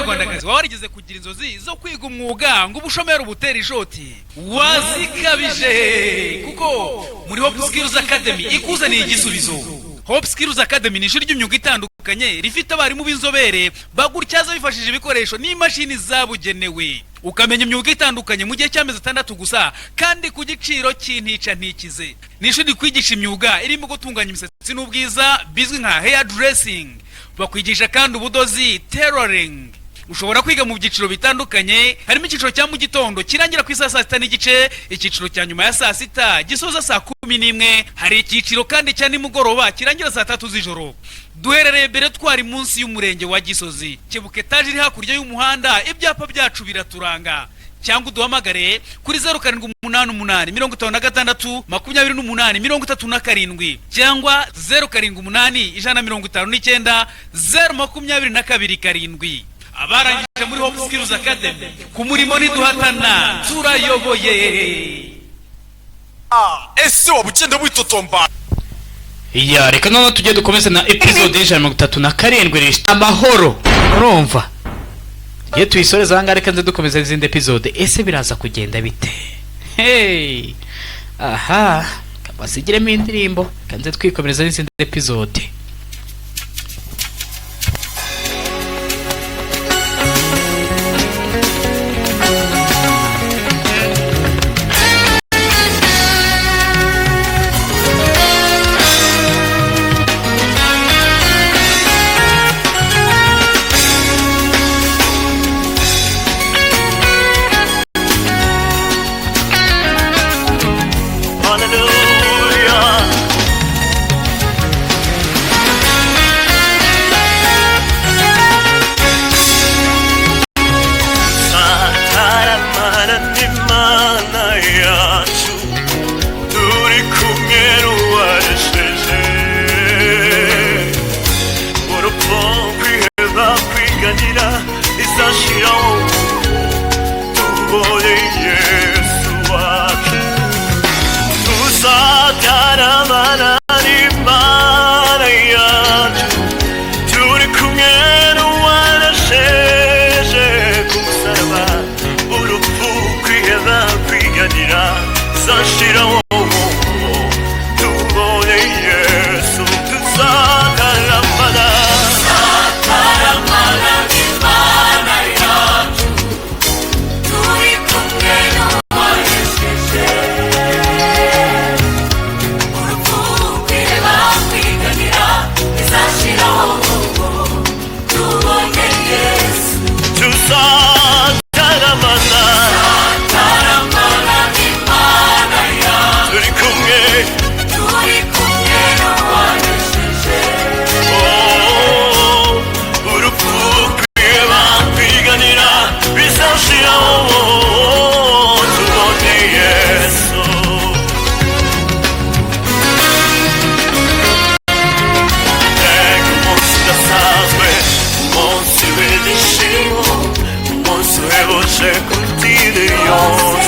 munyarwandakazi warigeze kugira inzozi zo kwiga umwuga ngo ubushomeri ubutera ishoti wazikabije kuko muri Hope Skills Academy ikuzaniye igisubizo. Hope Skills Academy ni ishuri ry'imyuga itandukanye rifite abarimu b'inzobere bagutyaza bifashishije ibikoresho n'imashini zabugenewe ukamenya imyuga itandukanye mu gihe cy'amezi 6 gusa kandi ku giciro cy'intica ntikize. Ni ishuri kwigisha imyuga irimo gutunganya imisatsi n'ubwiza bizwi nka hair dressing, bakwigisha kandi ubudozi tailoring. Ushobora kwiga mu byiciro bitandukanye, harimo icyiciro cya mu gitondo kirangira ku saa 6 n'igice, icyiciro cya nyuma ya saa 6 gisoza saa 11, hari icyiciro kandi cya nimugoroba kirangira saa 3 z'ijoro. Duherereye bere twari munsi y'umurenge wa Gisozi, Kibuke etaje iri hakurya y'umuhanda, ibyapa byacu biraturanga. Cyangwa uduhamagare kuri 0788 cyangwa 0788159022. Abarangije muri Hope Skills Academy ku murimo niduhatana turayoboye. Ese wabugenda witotomba. Ya reka none tujye dukomeza na episode 37 amahoro. Urumva ye tuyisoreza hanga reka nze dukomeza izindi episode. Ese biraza kugenda bite? Hey aha kabasigiremo indirimbo kanze twikomereza n'izindi episode. Se contiene Dios.